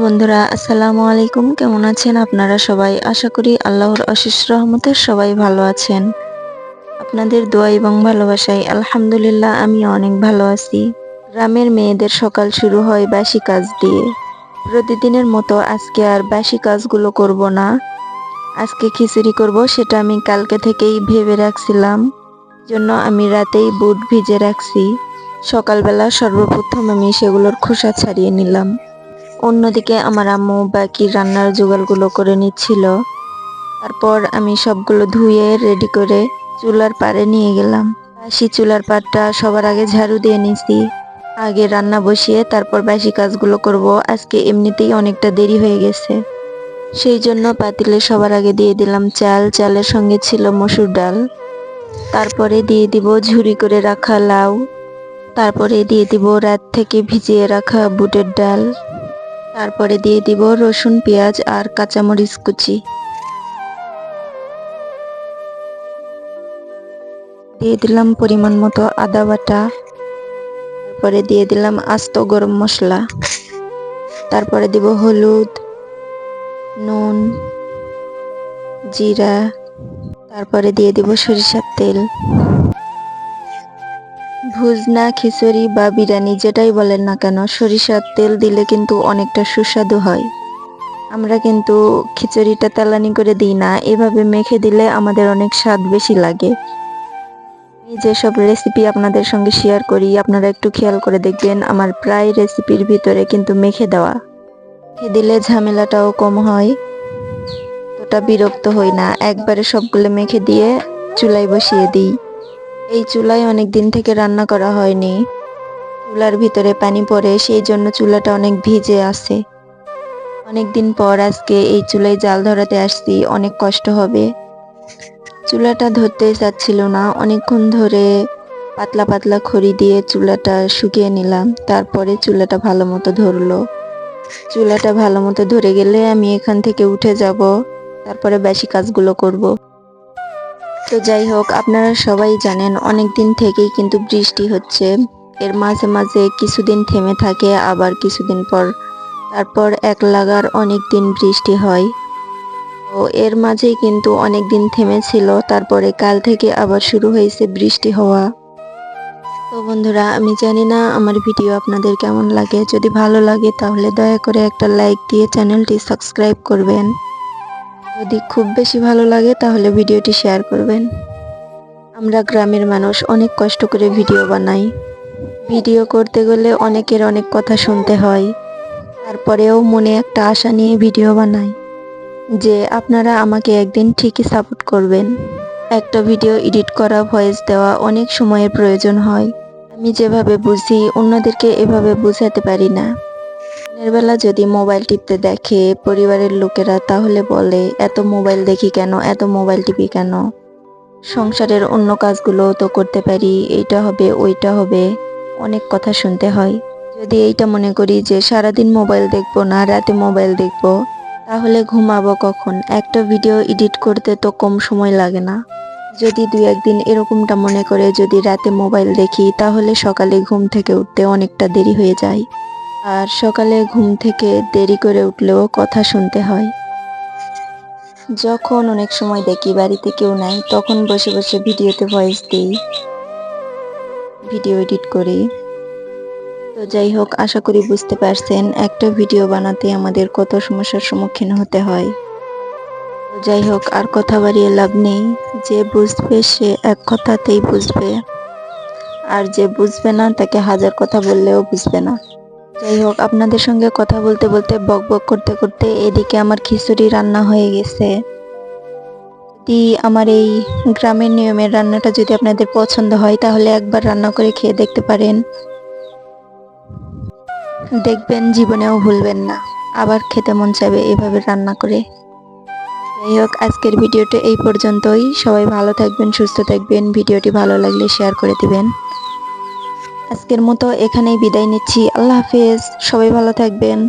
বন্ধুরা, আসসালামু আলাইকুম। কেমন আছেন আপনারা সবাই? আশা করি আল্লাহর অশেষ রহমতে সবাই ভালো আছেন। আপনাদের দোয়া এবং ভালোবাসায় আলহামদুলিল্লাহ আমি অনেক ভালো আছি। গ্রামের মেয়েদের সকাল শুরু হয় বাসি কাজ দিয়ে। প্রতিদিনের মতো আজকে আর বাসি কাজগুলো করব না। আজকে খিচুড়ি করব, সেটা আমি কালকে থেকেই ভেবে রাখছিলাম। জন্য আমি রাতেই বুট ভিজে রাখছি। সকালবেলা সর্বপ্রথম আমি সেগুলোর খোসা ছাড়িয়ে নিলাম। অন্যদিকে আমার আম্মু বাকি রান্নার জোগাড়গুলো করে নিচ্ছিল। তারপর আমি সবগুলো ধুয়ে রেডি করে চুলার পাড়ে নিয়ে গেলাম। বাসি চুলার পাড়টা সবার আগে ঝাড়ু দিয়ে নিছি। আগে রান্না বসিয়ে তারপর বাসি কাজগুলো করব। আজকে এমনিতেই অনেকটা দেরি হয়ে গেছে, সেই জন্য পাতিলে সবার আগে দিয়ে দিলাম চাল। চালের সঙ্গে ছিল মসুর ডাল। তারপরে দিয়ে দিব ঝুরি করে রাখা লাউ। তারপরে দিয়ে দিব রাত থেকে ভিজিয়ে রাখা বুটের ডাল। তারপরে দিয়ে দিব রসুন, পেঁয়াজ আর কাঁচামরিচ কুচি। দিয়ে দিলাম পরিমাণ মতো আদা বাটা। তারপরে দিয়ে দিলাম আস্ত গরম মশলা। তারপরে দিব হলুদ, নুন, জিরা। তারপরে দিয়ে দিব সরিষার তেল। ভুজনা, খিচুড়ি বা বিরিয়ানি যেটাই বলেন না কেন, সরিষার তেল দিলে কিন্তু অনেকটা সুস্বাদু হয়। আমরা কিন্তু খিচুড়িটা তেলানি করে দিই না, এভাবে মেখে দিলে আমাদের অনেক স্বাদ বেশি লাগে। এই যেসব রেসিপি আপনাদের সঙ্গে শেয়ার করি, আপনারা একটু খেয়াল করে দেখবেন আমার প্রায় রেসিপির ভিতরে কিন্তু মেখে দেওয়া। মেখে দিলে ঝামেলাটাও কম হয়, তোটা বিরক্ত হই না। একবারে সবগুলো মেখে দিয়ে চুলায় বসিয়ে দিই। এই চুলায় অনেক দিন থেকে রান্না করা হয়নি, চুলার ভিতরে পানি পড়ে, সেই জন্য চুলাটা অনেক ভিজে আছে। অনেকদিন পর আজকে এই চুলায় জাল ধরাতে আসছি, অনেক কষ্ট হবে। চুলাটা ধরতেই চাচ্ছিল না, অনেকক্ষণ ধরে পাতলা পাতলা খড়ি দিয়ে চুলাটা শুকিয়ে নিলাম। তারপরে চুলাটা ভালো মতো ধরলো। চুলাটা ভালো মতো ধরে গেলে আমি এখান থেকে উঠে যাব, তারপরে বেশি কাজগুলো করব। তো যাই হোক, আপনারা সবাই জানেন অনেক দিন থেকেই কিন্তু বৃষ্টি হচ্ছে। এর মাঝে মাঝে কিছুদিন থেমে থাকে, আবার কিছুদিন পর তারপর এক লাগার অনেক দিন বৃষ্টি হয়। তো এর মাঝেই কিন্তু অনেক দিন থেমেছিল, তারপরে কাল থেকে আবার শুরু হয়েছে বৃষ্টি হওয়া। তো বন্ধুরা, আমি জানি না আমার ভিডিও আপনাদের কেমন লাগে। যদি ভালো লাগে তাহলে দয়া করে একটা লাইক দিয়ে চ্যানেলটি সাবস্ক্রাইব করবেন। যদি খুব বেশি ভালো লাগে তাহলে ভিডিওটি শেয়ার করবেন। আমরা গ্রামের মানুষ অনেক কষ্ট করে ভিডিও বানাই। ভিডিও করতে গেলে অনেকের অনেক কথা শুনতে হয়, তারপরেও মনে একটা আশা নিয়ে ভিডিও বানাই যে আপনারা আমাকে একদিন ঠিকই সাপোর্ট করবেন। একটা ভিডিও এডিট করা, ভয়েস দেওয়া অনেক সময়ের প্রয়োজন হয়। আমি যেভাবে বুঝি অন্যদেরকে এভাবে বুঝাতে পারি না। দিনের বেলা যদি মোবাইল টিপতে দেখে পরিবারের লোকেরা, তাহলে বলে এত মোবাইল দেখি কেন, এত মোবাইল টিপি কেন, সংসারের অন্য কাজগুলো তো করতে পারি, এইটা হবে ওইটা হবে, অনেক কথা শুনতে হয়। যদি এইটা মনে করি যে সারাদিন মোবাইল দেখবো না, রাতে মোবাইল দেখবো, তাহলে ঘুমাবো কখন? একটা ভিডিও এডিট করতে তো কম সময় লাগে না। যদি দুই একদিন এরকমটা মনে করে যদি রাতে মোবাইল দেখি, তাহলে সকালে ঘুম থেকে উঠতে অনেকটা দেরি হয়ে যায়। আর সকালে ঘুম থেকে দেরি করে উঠলেও কথা শুনতে হয়। যখন অনেক সময় দেখি বাড়িতে কেউ নাই, তখন বসে বসে ভিডিওতে ভয়েস দিই, ভিডিও এডিট করি। তো যাই হোক, আশা করি বুঝতে পারছেন একটা ভিডিও বানাতে আমাদের কত সমস্যার সম্মুখীন হতে হয়। তো যাই হোক, আর কথা বাড়িয়ে লাভ নেই। যে বুঝবে সে এক কথাতেই বুঝবে, আর যে বুঝবে না তাকে হাজার কথা বললেও বুঝবে না। যাই হোক, আপনাদের সঙ্গে কথা বলতে বলতে বক বক করতে করতে এদিকে আমার খিচুড়ি রান্না হয়ে গেছে। যদি আমার এই গ্রামের নিয়মের রান্নাটা যদি আপনাদের পছন্দ হয়, তাহলে একবার রান্না করে খেয়ে দেখতে পারেন। দেখবেন জীবনেও ভুলবেন না, আবার খেতে মন চাইবে এভাবে রান্না করে। যাই হোক, আজকের ভিডিওটা এই পর্যন্তই। সবাই ভালো থাকবেন, সুস্থ থাকবেন। ভিডিওটি ভালো লাগলে শেয়ার করে দিবেন। আজকের মতো এখানেই বিদায় নিচ্ছি। আল্লাহ হাফেজ। সবাই ভালো থাকবেন।